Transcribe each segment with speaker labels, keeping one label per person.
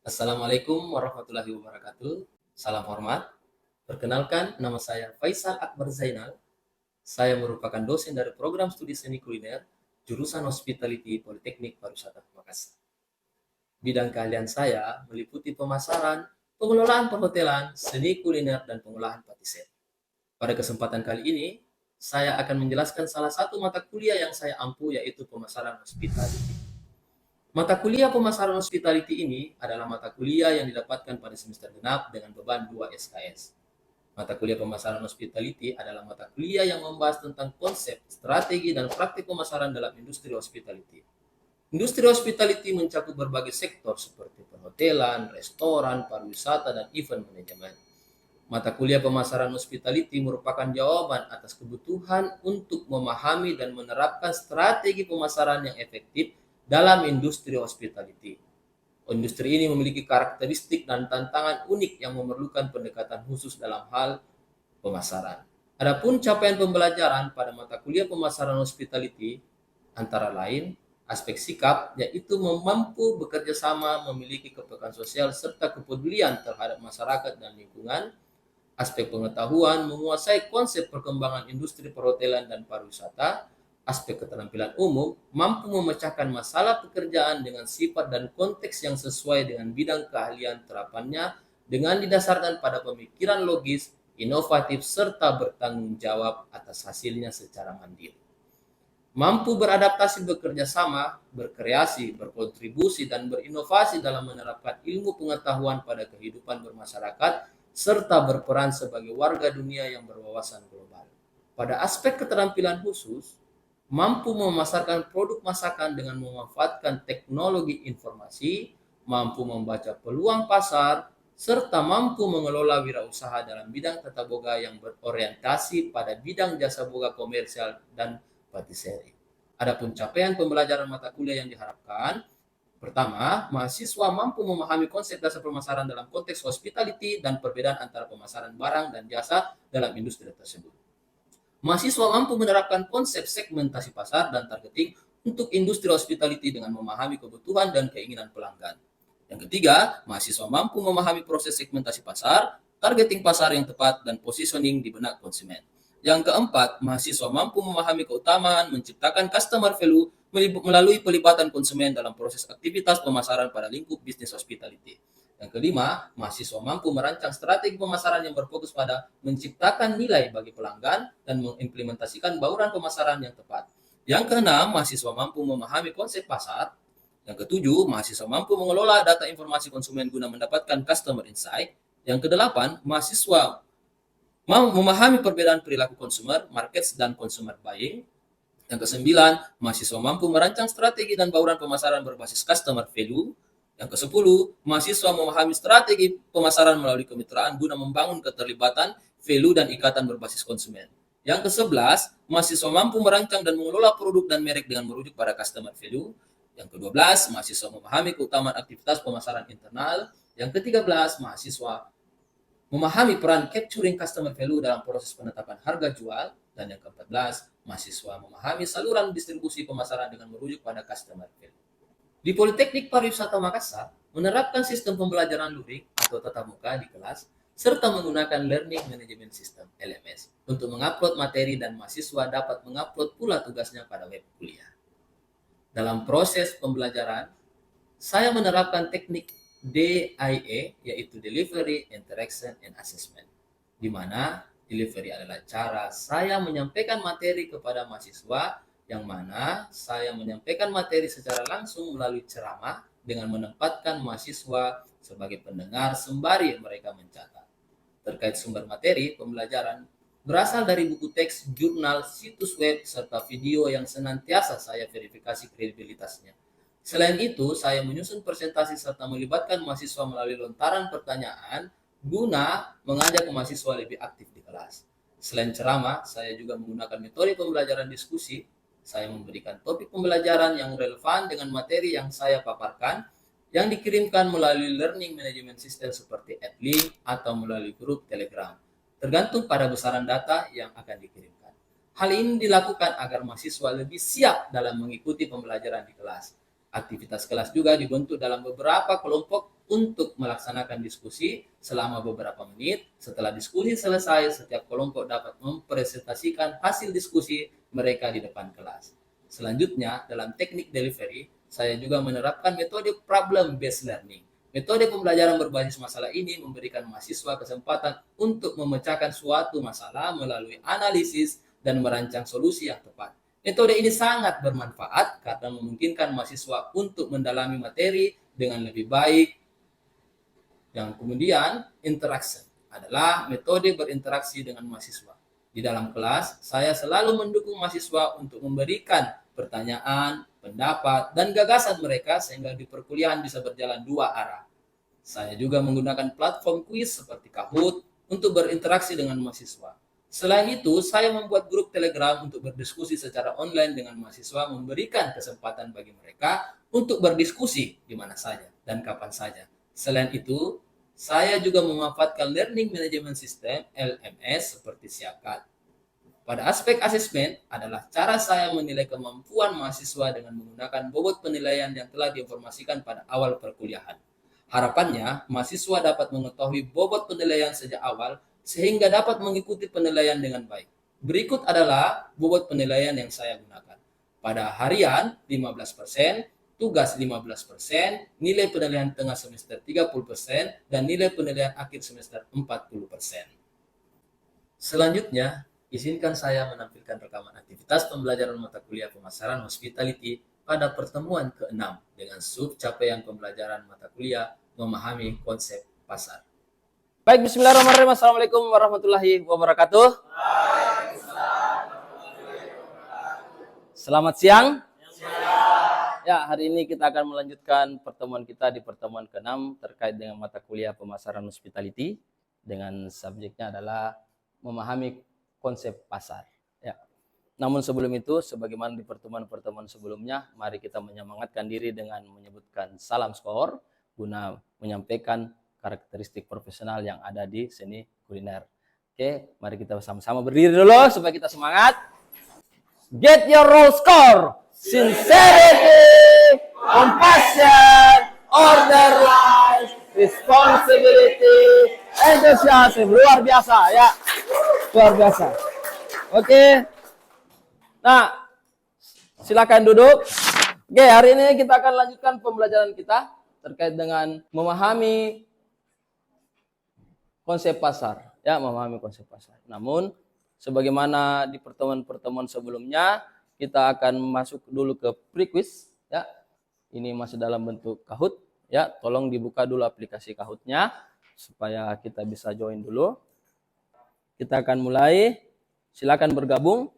Speaker 1: Assalamualaikum warahmatullahi wabarakatuh. Salam hormat. Perkenalkan, nama saya Faisal Akbar Zainal. Saya merupakan dosen dari program studi seni kuliner, jurusan Hospitality Politeknik Pariwisata Makassar. Bidang keahlian saya meliputi pemasaran, pengelolaan perhotelan, seni kuliner, dan pengolahan patisserie. Pada kesempatan kali ini, saya akan menjelaskan salah satu mata kuliah yang saya ampu, yaitu pemasaran hospitality. Mata kuliah pemasaran hospitality ini adalah mata kuliah yang didapatkan pada semester genap dengan beban 2 SKS. Mata kuliah pemasaran hospitality adalah mata kuliah yang membahas tentang konsep, strategi, dan praktik pemasaran dalam industri hospitality. Industri hospitality mencakup berbagai sektor seperti perhotelan, restoran, pariwisata, dan event manajemen. Mata kuliah pemasaran hospitality merupakan jawaban atas kebutuhan untuk memahami dan menerapkan strategi pemasaran yang efektif dalam industri hospitality. Industri ini memiliki karakteristik dan tantangan unik yang memerlukan pendekatan khusus dalam hal pemasaran. Adapun capaian pembelajaran pada mata kuliah pemasaran hospitality antara lain aspek sikap, yaitu mampu bekerja sama, memiliki kepekaan sosial, serta kepedulian terhadap masyarakat dan lingkungan. Aspek pengetahuan, menguasai konsep perkembangan industri perhotelan dan pariwisata. Aspek keterampilan umum, mampu memecahkan masalah pekerjaan dengan sifat dan konteks yang sesuai dengan bidang keahlian terapannya dengan didasarkan pada pemikiran logis, inovatif, serta bertanggung jawab atas hasilnya secara mandiri. Mampu beradaptasi, bekerja sama, berkreasi, berkontribusi, dan berinovasi dalam menerapkan ilmu pengetahuan pada kehidupan bermasyarakat, serta berperan sebagai warga dunia yang berwawasan global. Pada aspek keterampilan khusus, mampu memasarkan produk masakan dengan memanfaatkan teknologi informasi, mampu membaca peluang pasar, serta mampu mengelola wirausaha dalam bidang tata boga yang berorientasi pada bidang jasa boga komersial dan patisserie. Adapun capaian pembelajaran mata kuliah yang diharapkan, pertama, mahasiswa mampu memahami konsep dasar pemasaran dalam konteks hospitality dan perbedaan antara pemasaran barang dan jasa dalam industri tersebut. Mahasiswa mampu menerapkan konsep segmentasi pasar dan targeting untuk industri hospitality dengan memahami kebutuhan dan keinginan pelanggan. Yang ketiga, mahasiswa mampu memahami proses segmentasi pasar, targeting pasar yang tepat, dan positioning di benak konsumen. Yang keempat, mahasiswa mampu memahami keutamaan menciptakan customer value melalui pelibatan konsumen dalam proses aktivitas pemasaran pada lingkup bisnis hospitality. Yang kelima, mahasiswa mampu merancang strategi pemasaran yang berfokus pada menciptakan nilai bagi pelanggan dan mengimplementasikan bauran pemasaran yang tepat. Yang keenam, mahasiswa mampu memahami konsep pasar. Yang ketujuh, mahasiswa mampu mengelola data informasi konsumen guna mendapatkan customer insight. Yang kedelapan, mahasiswa memahami perbedaan perilaku konsumer, markets, dan consumer buying. Yang kesembilan, mahasiswa mampu merancang strategi dan bauran pemasaran berbasis customer value. Yang kesepuluh, mahasiswa memahami strategi pemasaran melalui kemitraan guna membangun keterlibatan, value, dan ikatan berbasis konsumen. Yang kesebelas, mahasiswa mampu merancang dan mengelola produk dan merek dengan merujuk pada customer value. Yang ke-12, mahasiswa memahami keutamaan aktivitas pemasaran internal. Yang ke-13, mahasiswa memahami peran capturing customer value dalam proses penetapan harga jual. Dan yang ke-14, mahasiswa memahami saluran distribusi pemasaran dengan merujuk pada customer value. Di Politeknik Pariwisata Makassar, menerapkan sistem pembelajaran luring atau tatap muka di kelas, serta menggunakan Learning Management System (LMS) untuk mengupload materi dan mahasiswa dapat mengupload pula tugasnya pada web kuliah. Dalam proses pembelajaran, saya menerapkan teknik DIA, yaitu Delivery, Interaction, and Assessment, di mana delivery adalah cara saya menyampaikan materi kepada mahasiswa, yang mana saya menyampaikan materi secara langsung melalui ceramah dengan menempatkan mahasiswa sebagai pendengar sembari mereka mencatat. Terkait sumber materi pembelajaran, berasal dari buku teks, jurnal, situs web, serta video yang senantiasa saya verifikasi kredibilitasnya. Selain itu, saya menyusun presentasi serta melibatkan mahasiswa melalui lontaran pertanyaan guna mengajak mahasiswa lebih aktif di kelas. Selain ceramah, saya juga menggunakan metode pembelajaran diskusi. Saya memberikan topik pembelajaran yang relevan dengan materi yang saya paparkan, yang dikirimkan melalui learning management system seperti AdLink atau melalui grup Telegram, tergantung pada besaran data yang akan dikirimkan. Hal ini dilakukan agar mahasiswa lebih siap dalam mengikuti pembelajaran di kelas. Aktivitas kelas juga dibentuk dalam beberapa kelompok untuk melaksanakan diskusi selama beberapa menit. Setelah diskusi selesai, setiap kelompok dapat mempresentasikan hasil diskusi mereka di depan kelas. Selanjutnya, dalam teknik delivery, saya juga menerapkan metode problem-based learning. Metode pembelajaran berbasis masalah ini memberikan mahasiswa kesempatan untuk memecahkan suatu masalah melalui analisis dan merancang solusi yang tepat. Metode ini sangat bermanfaat karena memungkinkan mahasiswa untuk mendalami materi dengan lebih baik. Yang kemudian, interaction adalah metode berinteraksi dengan mahasiswa. Di dalam kelas, saya selalu mendukung mahasiswa untuk memberikan pertanyaan, pendapat, dan gagasan mereka sehingga di perkuliahan bisa berjalan dua arah. Saya juga menggunakan platform kuis seperti Kahoot untuk berinteraksi dengan mahasiswa. Selain itu, saya membuat grup Telegram untuk berdiskusi secara online dengan mahasiswa, memberikan kesempatan bagi mereka untuk berdiskusi di mana saja dan kapan saja. Selain itu, saya juga memanfaatkan Learning Management System (LMS) seperti Siakat. Pada aspek asesmen adalah cara saya menilai kemampuan mahasiswa dengan menggunakan bobot penilaian yang telah diinformasikan pada awal perkuliahan. Harapannya, mahasiswa dapat mengetahui bobot penilaian sejak awal sehingga dapat mengikuti penilaian dengan baik. Berikut adalah bobot penilaian yang saya gunakan. Pada harian 15%, tugas 15%, nilai penilaian tengah semester 30%, dan nilai penilaian akhir semester 40%. Selanjutnya, izinkan saya menampilkan rekaman aktivitas pembelajaran mata kuliah pemasaran hospitality pada pertemuan ke-6 dengan sub capaian pembelajaran mata kuliah memahami konsep pasar. Baik, bismillahirrahmanirrahim. Assalamualaikum warahmatullahi wabarakatuh. Selamat siang. Ya, hari ini kita akan melanjutkan pertemuan kita di pertemuan ke-6 terkait dengan mata kuliah pemasaran hospitality dengan subjeknya adalah memahami konsep pasar. Ya. Namun sebelum itu, sebagaimana di pertemuan-pertemuan sebelumnya, mari kita menyemangatkan diri dengan menyebutkan salam skor guna menyampaikan karakteristik profesional yang ada di seni kuliner. Oke, mari kita sama-sama berdiri dulu supaya kita semangat. Get your roll score. Sincerity, compassion, order life, responsibility, enthusiasm. Luar biasa ya. Luar biasa. Oke. Nah, silakan duduk. Oke, hari ini kita akan lanjutkan pembelajaran kita terkait dengan memahami konsep pasar, ya, memahami konsep pasar. Namun, sebagaimana di pertemuan-pertemuan sebelumnya, kita akan masuk dulu ke pre-quiz, ya. Ini masih dalam bentuk Kahoot, ya. Tolong dibuka dulu aplikasi Kahoot-nya supaya kita bisa join dulu. Kita akan mulai. Silakan bergabung.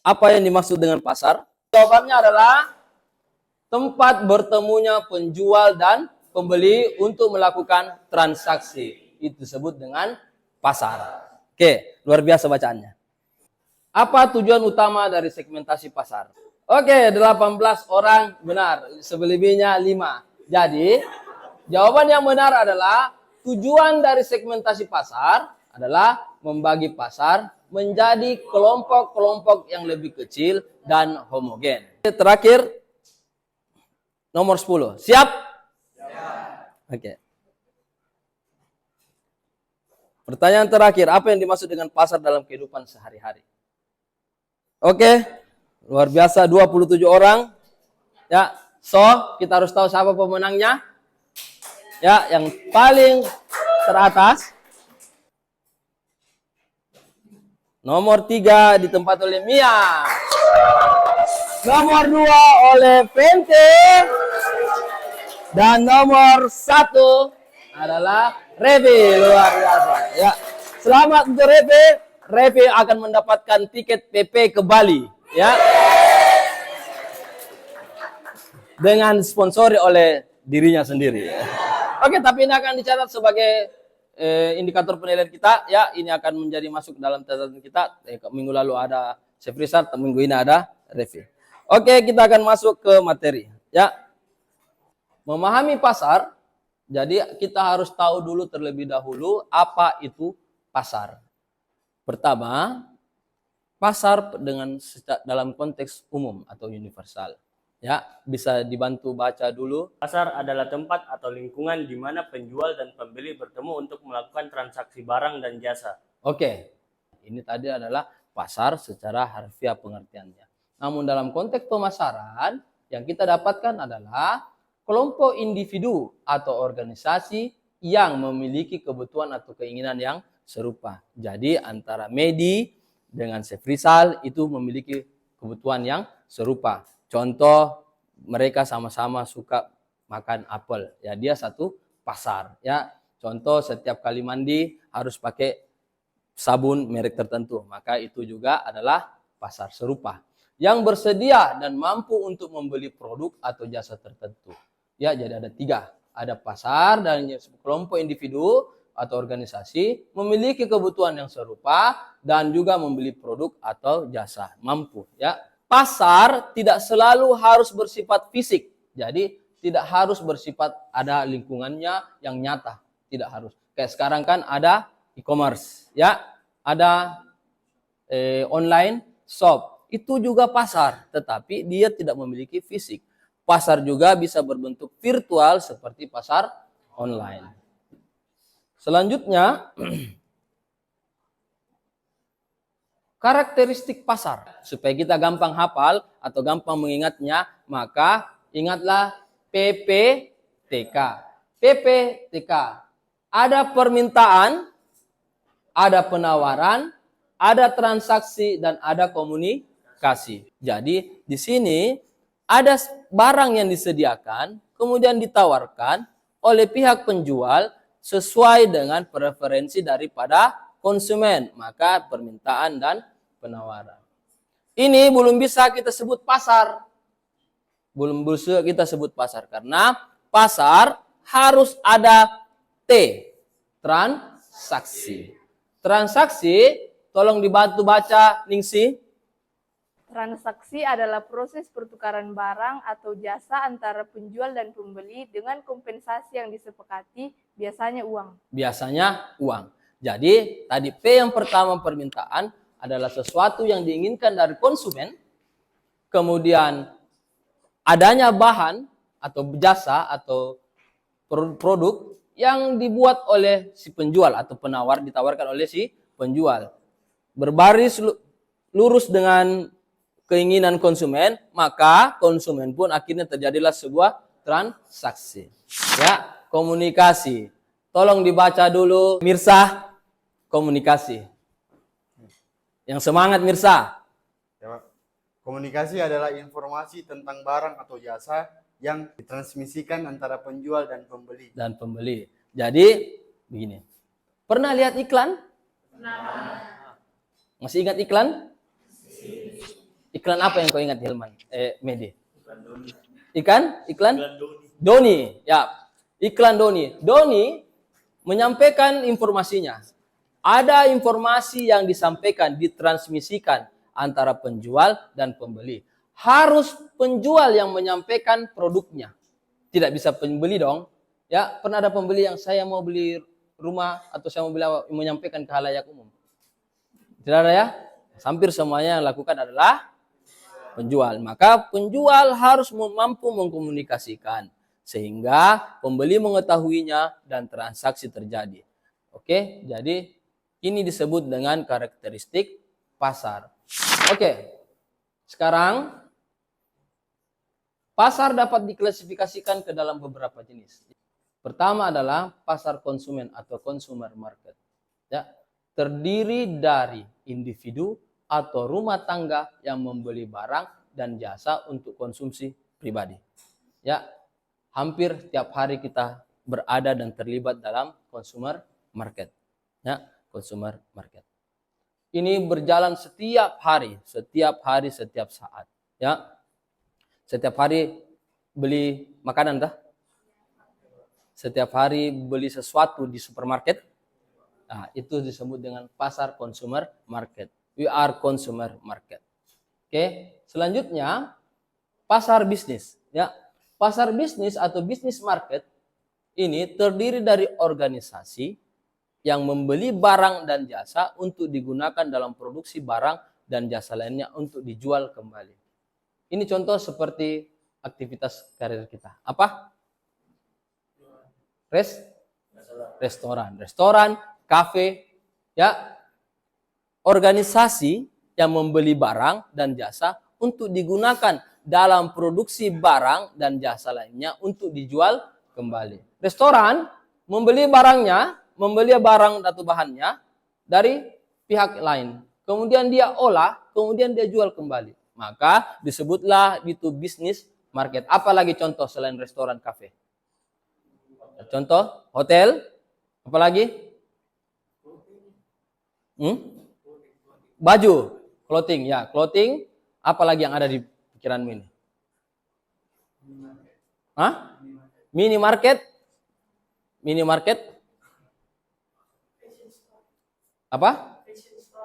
Speaker 1: Apa yang dimaksud dengan pasar? Jawabannya adalah tempat bertemunya penjual dan pembeli untuk melakukan transaksi. Itu disebut dengan pasar. Oke, luar biasa bacaannya. Apa tujuan utama dari segmentasi pasar? Oke, 18 orang benar. Selebihnya 5. Jadi, jawaban yang benar adalah tujuan dari segmentasi pasar adalah membagi pasar menjadi kelompok-kelompok yang lebih kecil dan homogen. Terakhir, nomor 10. Siap? Oke. Pertanyaan terakhir, apa yang dimaksud dengan pasar dalam kehidupan sehari-hari? Oke. Luar biasa, 27 orang. Ya, so kita harus tahu siapa pemenangnya. Ya, yang paling teratas. Nomor 3 ditempati oleh Mia. Nomor 2 oleh Fente. Dan nomor 1 adalah Revi. Luar biasa. Ya. Selamat untuk Revi. Revi akan mendapatkan tiket PP ke Bali. Ya. Dengan sponsori oleh dirinya sendiri. Ya. Oke, tapi ini akan dicatat sebagai indikator penilaian kita. Ya, ini akan menjadi masuk dalam catatan kita. Minggu lalu ada Sefrisat, minggu ini ada Revi. Oke, kita akan masuk ke materi. Ya. Memahami pasar, jadi kita harus tahu dulu terlebih dahulu apa itu pasar. Pertama, pasar dalam konteks umum atau universal. Ya, bisa dibantu baca dulu.
Speaker 2: Pasar adalah tempat atau lingkungan di mana penjual dan pembeli bertemu untuk melakukan transaksi barang dan jasa.
Speaker 1: Oke, ini tadi adalah pasar secara harfiah pengertiannya. Namun dalam konteks pemasaran, yang kita dapatkan adalah kelompok individu atau organisasi yang memiliki kebutuhan atau keinginan yang serupa. Jadi antara Medi dengan Chef Rizal itu memiliki kebutuhan yang serupa. Contoh, mereka sama-sama suka makan apel. Ya, dia satu pasar. Ya, contoh setiap kali mandi harus pakai sabun merek tertentu. Maka itu juga adalah pasar serupa. Yang bersedia dan mampu untuk membeli produk atau jasa tertentu. Ya, jadi ada 3. Ada pasar dan kelompok individu atau organisasi memiliki kebutuhan yang serupa dan juga membeli produk atau jasa. Mampu, ya. Pasar tidak selalu harus bersifat fisik. Jadi tidak harus bersifat ada lingkungannya yang nyata. Tidak harus. Kayak sekarang kan ada e-commerce, ya. Ada online shop. Itu juga pasar, tetapi dia tidak memiliki fisik. Pasar juga bisa berbentuk virtual seperti pasar online. Selanjutnya, karakteristik pasar. Supaya kita gampang hafal atau gampang mengingatnya, maka ingatlah PPTK. PPTK. Ada permintaan, ada penawaran, ada transaksi, dan ada komunikasi. Jadi di sini ada barang yang disediakan, kemudian ditawarkan oleh pihak penjual sesuai dengan preferensi daripada konsumen. Maka permintaan dan penawaran. Ini belum bisa kita sebut pasar. Belum bisa kita sebut pasar. Karena pasar harus ada T. Transaksi. Transaksi, tolong dibantu baca, Ningsi.
Speaker 3: Transaksi adalah proses pertukaran barang atau jasa antara penjual dan pembeli dengan kompensasi yang disepakati, biasanya uang.
Speaker 1: Biasanya uang. Jadi, tadi P yang pertama permintaan adalah sesuatu yang diinginkan dari konsumen, kemudian adanya bahan atau jasa atau produk yang dibuat oleh si penjual atau penawar, ditawarkan oleh si penjual. Berbaris lurus dengan keinginan konsumen, maka konsumen pun akhirnya terjadilah sebuah transaksi. Ya, komunikasi. Tolong dibaca dulu, Mirsa. Komunikasi. Yang semangat, Mirsa.
Speaker 4: Ya, komunikasi adalah informasi tentang barang atau jasa yang ditransmisikan antara penjual dan pembeli.
Speaker 1: Jadi, begini. Pernah lihat iklan? Pernah. Masih ingat iklan? Iklan apa yang kau ingat, Hilman? Medi? Iklan Doni. Ya, iklan Doni. Doni menyampaikan informasinya. Ada informasi yang disampaikan, ditransmisikan antara penjual dan pembeli. Harus penjual yang menyampaikan produknya. Tidak bisa pembeli dong. Ya, pernah ada pembeli yang saya mau beli rumah atau saya mau menyampaikan ke halayak umum. Tidak ada ya? Hampir semuanya yang lakukan adalah penjual. Maka penjual harus mampu mengkomunikasikan sehingga pembeli mengetahuinya dan transaksi terjadi. Oke, jadi ini disebut dengan karakteristik pasar. Oke, sekarang pasar dapat diklasifikasikan ke dalam beberapa jenis. Pertama adalah pasar konsumen atau consumer market. Ya, terdiri dari individu atau rumah tangga yang membeli barang dan jasa untuk konsumsi pribadi. Ya, hampir tiap hari kita berada dan terlibat dalam consumer market. Ya, consumer market. Ini berjalan setiap hari, setiap saat. Ya, setiap hari beli makanan kah? Setiap hari beli sesuatu di supermarket. Nah, itu disebut dengan pasar consumer market. We are consumer market. Oke, selanjutnya pasar bisnis. Ya, pasar bisnis atau bisnis market ini terdiri dari organisasi yang membeli barang dan jasa untuk digunakan dalam produksi barang
Speaker 5: dan jasa lainnya untuk dijual kembali. Ini contoh seperti aktivitas karir kita. Apa? Restoran, kafe, ya, organisasi yang membeli barang dan jasa untuk digunakan dalam produksi barang dan jasa lainnya untuk dijual kembali. Restoran membeli barangnya, membeli barang atau bahannya dari pihak lain. Kemudian dia olah, kemudian dia jual kembali. Maka disebutlah itu bisnis market. Apalagi contoh selain restoran, kafe? Contoh, hotel, apalagi? Baju, clothing, ya, clothing. Apalagi yang ada di pikiranmu ini? Hah? Minimarket? Minimarket? Apa?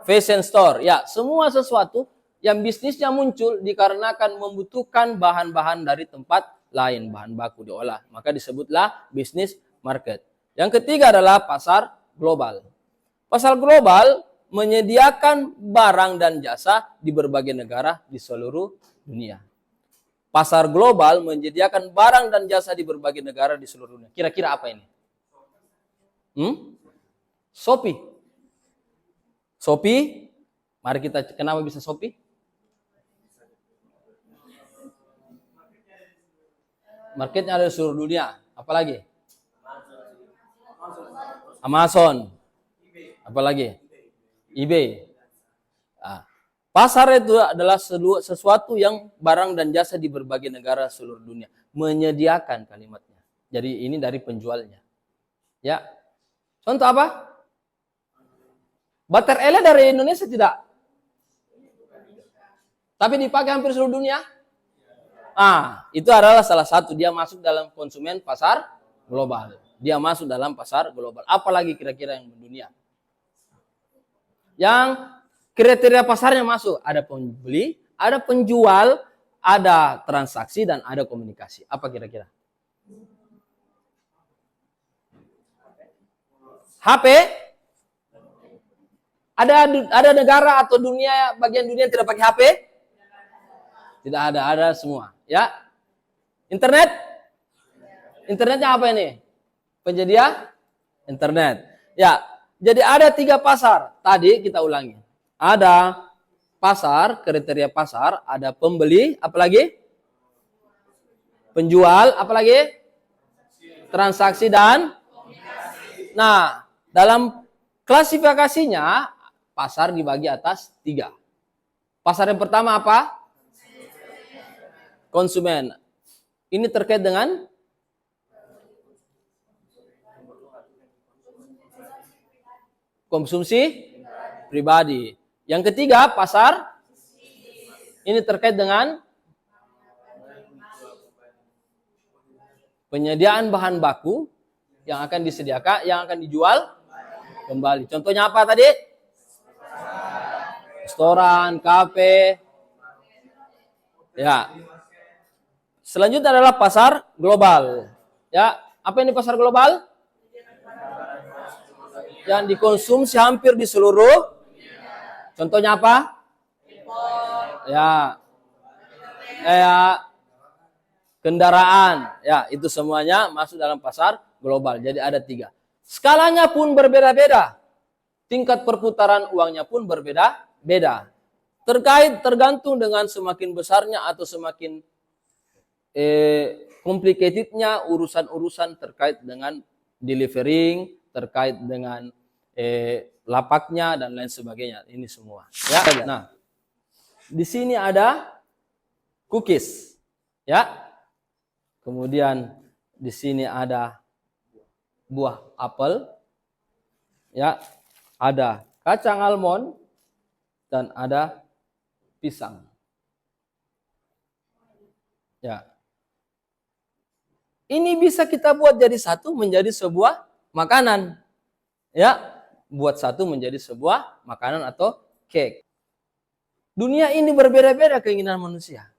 Speaker 5: Fashion store. Ya, semua sesuatu yang bisnisnya muncul dikarenakan membutuhkan bahan-bahan dari tempat lain, bahan baku diolah. Maka disebutlah bisnis market. Yang ketiga adalah pasar global. Pasar global menyediakan barang dan jasa di berbagai negara di seluruh dunia. Pasar global menyediakan barang dan jasa di berbagai negara di seluruh dunia. Kira-kira apa ini? Shopee. Shopee. Mari kita, kenapa bisa Shopee? Marketnya ada di seluruh dunia. Apalagi? Amazon. Apalagi? eBay. Nah, pasar itu adalah sesuatu yang barang dan jasa di berbagai negara seluruh dunia. Menyediakan kalimatnya. Jadi ini dari penjualnya. Ya. Contoh apa? Butter ele dari Indonesia tidak? Tapi dipakai hampir seluruh dunia? Itu adalah salah satu. Dia masuk dalam konsumen pasar global. Dia masuk dalam pasar global. Apalagi kira-kira yang mendunia? Yang kriteria pasarnya masuk. Ada pembeli, ada penjual, ada transaksi, dan ada komunikasi. Apa kira-kira? HP? Ada negara atau bagian dunia yang tidak pakai HP? Tidak ada semua. Ya, internet? Internetnya apa ini? Penyedia internet. Ya, jadi ada 3 pasar. Tadi kita ulangi. Ada pasar, kriteria pasar, ada pembeli, apalagi? Penjual, apalagi? Transaksi dan? Nah, dalam klasifikasinya, pasar dibagi atas 3. Pasar yang pertama apa? Konsumen. Ini terkait dengan konsumsi pribadi. Yang ketiga, pasar. Ini terkait dengan penyediaan bahan baku yang akan disediakan, yang akan dijual kembali. Contohnya apa tadi? Restoran, kafe. Ya. Selanjutnya adalah pasar global. Ya, apa ini pasar global? Yang dikonsumsi hampir di seluruh. Contohnya apa? Ya. Kendaraan. Ya, itu semuanya masuk dalam pasar global. Jadi ada 3. Skalanya pun berbeda-beda. Tingkat perputaran uangnya pun berbeda-beda. Tergantung dengan semakin besarnya atau semakin complicatednya urusan-urusan terkait dengan delivering, terkait dengan lapaknya dan lain sebagainya. Ini semua. Ya. Nah, di sini ada cookies. Ya. Kemudian di sini ada buah apel. Ya. Ada kacang almond dan ada pisang. Ya. Ini bisa kita buat jadi satu menjadi sebuah makanan. Ya, buat satu menjadi sebuah makanan atau cake. Dunia ini berbeda-beda keinginan manusia.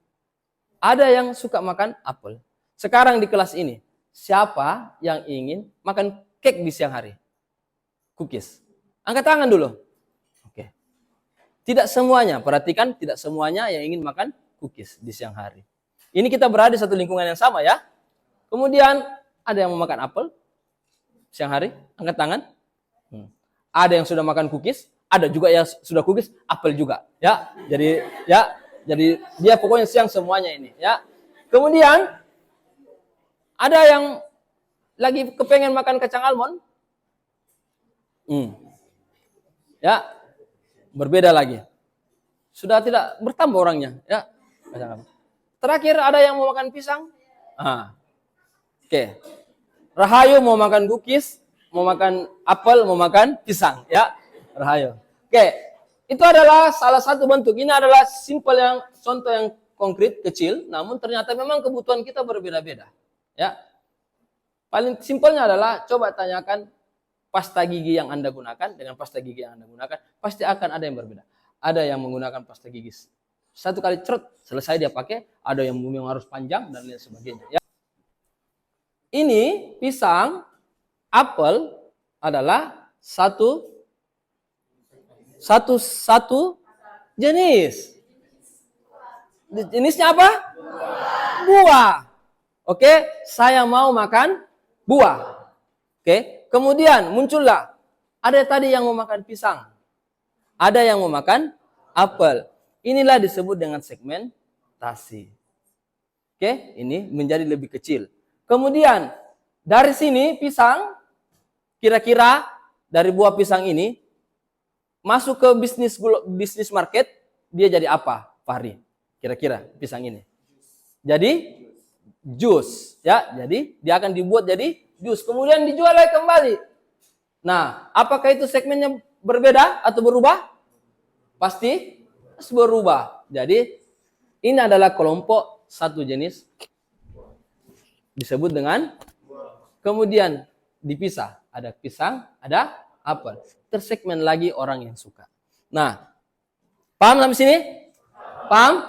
Speaker 5: Ada yang suka makan apel. Sekarang di kelas ini, siapa yang ingin makan cake di siang hari? Cookies. Angkat tangan dulu. Oke. Tidak semuanya, perhatikan, tidak semuanya yang ingin makan cookies di siang hari. Ini kita berada di satu lingkungan yang sama ya. Kemudian ada yang mau makan apel siang hari, angkat tangan. Ada yang sudah makan cookies, ada juga yang sudah cookies, apel juga. Ya, jadi dia pokoknya siang semuanya ini. Ya, kemudian ada yang lagi kepengen makan kacang almond. Ya, berbeda lagi. Sudah tidak bertambah orangnya. Ya, terakhir ada yang mau makan pisang. Oke. Rahayu mau makan cookies, mau makan apel, mau makan pisang. Ya, Rahayu. Oke. Itu adalah salah satu bentuk. Ini adalah simpel yang contoh yang konkret, kecil. Namun ternyata memang kebutuhan kita berbeda-beda. Ya. Paling simpelnya adalah coba tanyakan pasta gigi yang Anda gunakan dengan pasta gigi yang Anda gunakan. Pasti akan ada yang berbeda. Ada yang menggunakan pasta gigi satu kali cerut, selesai dia pakai. Ada yang memang harus panjang dan lain sebagainya. Ya. Ini pisang, apel adalah satu jenis. Jenisnya apa? Buah. Oke, saya mau makan buah. Oke, kemudian muncullah ada tadi yang mau makan pisang. Ada yang mau makan apel. Inilah disebut dengan segmentasi. Oke, ini menjadi lebih kecil. Kemudian dari sini pisang, kira-kira dari buah pisang ini masuk ke bisnis market, dia jadi apa, Fahri? Kira-kira pisang ini. Jadi jus, ya. Jadi dia akan dibuat jadi jus, kemudian dijual lagi kembali. Nah, apakah itu segmennya berbeda atau berubah? Pasti berubah. Jadi ini adalah kelompok satu jenis disebut dengan, kemudian dipisah. Ada pisang, ada apel. Tersegmen lagi orang yang suka. Nah, paham sampai sini? Paham?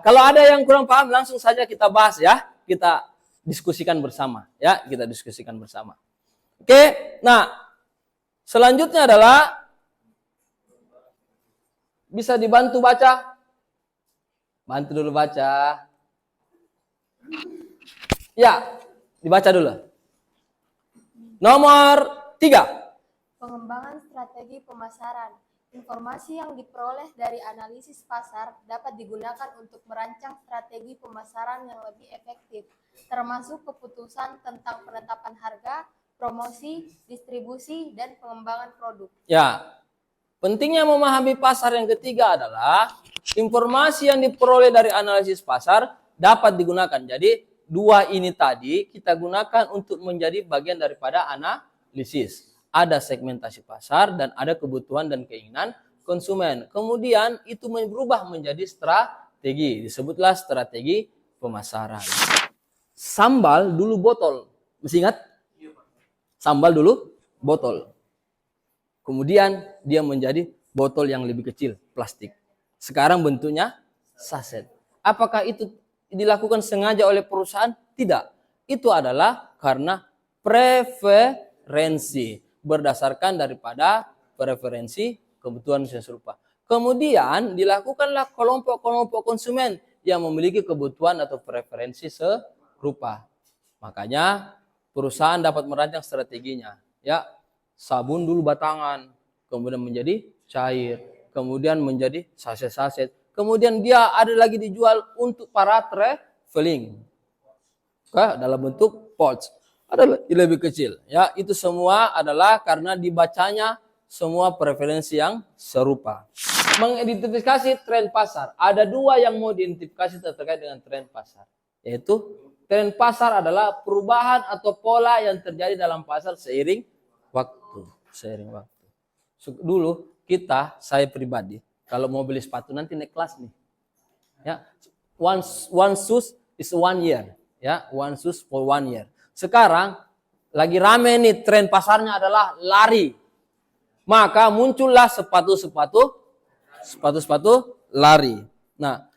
Speaker 5: Kalau ada yang kurang paham, langsung saja kita bahas ya. Kita diskusikan bersama. Ya, kita diskusikan bersama. Oke, nah selanjutnya adalah bisa dibantu baca. Bantu dulu baca. Ya, dibaca dulu. Nomor 3.
Speaker 6: Pengembangan strategi pemasaran. Informasi yang diperoleh dari analisis pasar dapat digunakan untuk merancang strategi pemasaran yang lebih efektif, termasuk keputusan tentang penetapan harga, promosi, distribusi, dan pengembangan produk.
Speaker 5: Ya, pentingnya memahami pasar yang ketiga adalah informasi yang diperoleh dari analisis pasar dapat digunakan. Jadi, dua ini tadi kita gunakan untuk menjadi bagian daripada analisis. Ada segmentasi pasar dan ada kebutuhan dan keinginan konsumen. Kemudian itu berubah menjadi strategi. Disebutlah strategi pemasaran. Sambal dulu botol. Masih ingat? Sambal dulu botol. Kemudian dia menjadi botol yang lebih kecil, plastik. Sekarang bentuknya saset. Apakah itu dilakukan sengaja oleh perusahaan? Tidak. Itu adalah karena preferensi. Berdasarkan daripada preferensi kebutuhan yang serupa. Kemudian dilakukanlah kelompok-kelompok konsumen yang memiliki kebutuhan atau preferensi serupa. Makanya perusahaan dapat merancang strateginya. Ya, sabun dulu batangan, kemudian menjadi cair, kemudian menjadi saset-saset. Kemudian dia ada lagi dijual untuk para traveling. Dalam bentuk pouch. Ada lebih kecil. Ya, itu semua adalah karena dibacanya semua preferensi yang serupa. Mengidentifikasi tren pasar. Ada dua yang mau diidentifikasi terkait dengan tren pasar. Yaitu tren pasar adalah perubahan atau pola yang terjadi dalam pasar seiring waktu. Dulu saya pribadi, kalau mau beli sepatu nanti naik kelas nih. Ya, one shoes is 1 year. Ya, one shoes for 1 year. Sekarang lagi rame nih tren pasarnya adalah lari. Maka muncullah sepatu-sepatu lari. Nah,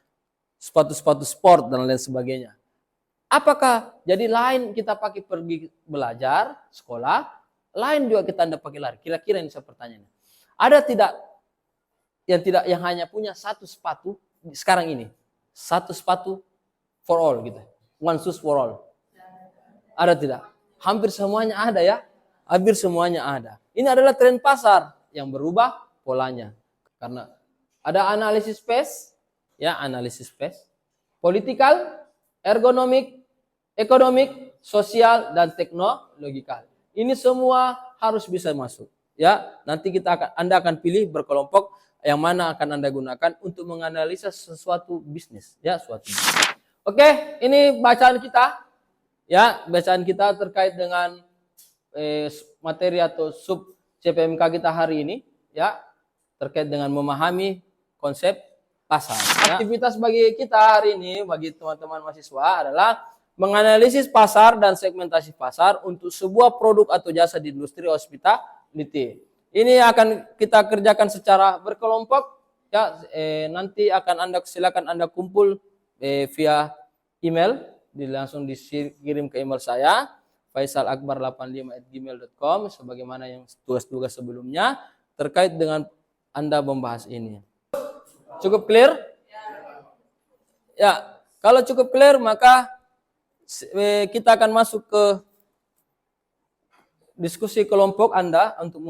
Speaker 5: sepatu-sepatu sport dan lain sebagainya. Apakah jadi lain kita pakai pergi belajar, sekolah, lain juga kita Anda pakai lari? Kira-kira ini saya pertanyaannya. Ada tidak yang hanya punya satu sepatu sekarang ini. Satu sepatu for all gitu. One shoes for all. Ada tidak? Hampir semuanya ada ya. Hampir semuanya ada. Ini adalah tren pasar yang berubah polanya. Karena ada analisis space, ya analisis space, politikal, ergonomik, ekonomik, sosial, dan teknologikal. Ini semua harus bisa masuk. Ya, nanti Anda akan pilih berkelompok yang mana akan Anda gunakan untuk menganalisa sesuatu bisnis, ya suatu bisnis. Oke, ini bacaan kita, ya bacaan kita terkait dengan materi atau sub CPMK kita hari ini, ya terkait dengan memahami konsep pasar. Ya. Aktivitas bagi kita hari ini, bagi teman-teman mahasiswa adalah menganalisis pasar dan segmentasi pasar untuk sebuah produk atau jasa di industri hospitality. Ini akan kita kerjakan secara berkelompok. Ya, nanti akan silakan Anda kumpul via email, langsung dikirim ke email saya faisalakbar85@gmail.com sebagaimana yang tugas-tugas sebelumnya terkait dengan Anda membahas ini. Cukup clear? Ya, kalau cukup clear maka kita akan masuk ke diskusi kelompok Anda untuk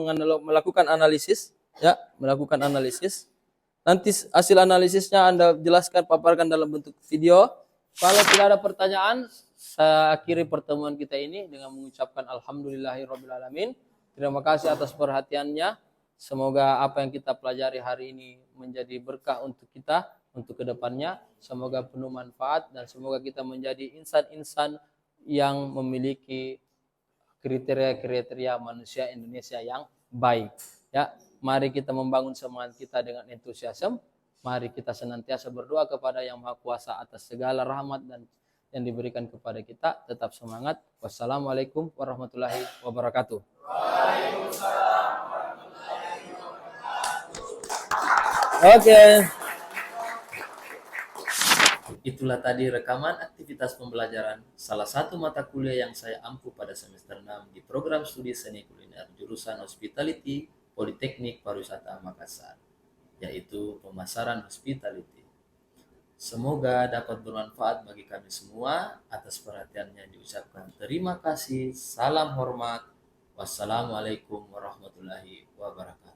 Speaker 5: melakukan analisis, ya, melakukan analisis. Nanti hasil analisisnya Anda jelaskan, paparkan dalam bentuk video. Kalau tidak ada pertanyaan, saya akhiri pertemuan kita ini dengan mengucapkan alhamdulillahirrabbilalamin. Terima kasih atas perhatiannya. Semoga apa yang kita pelajari hari ini menjadi berkah untuk kita, untuk kedepannya. Semoga penuh manfaat dan semoga kita menjadi insan-insan yang memiliki kriteria-kriteria manusia Indonesia yang baik. Ya, mari kita membangun semangat kita dengan entusiasme. Mari kita senantiasa berdoa kepada Yang Maha Kuasa atas segala rahmat dan yang diberikan kepada kita. Tetap semangat. Wassalamualaikum warahmatullahi wabarakatuh. Waalaikumsalam warahmatullahi wabarakatuh. Oke.
Speaker 1: Itulah tadi rekaman aktivitas pembelajaran salah satu mata kuliah yang saya ampu pada semester 6 di program studi seni kuliner jurusan Hospitality Politeknik Pariwisata Makassar, yaitu pemasaran hospitality. Semoga dapat bermanfaat bagi kami semua. Atas perhatiannya diucapkan terima kasih. Salam hormat. Wassalamualaikum warahmatullahi wabarakatuh.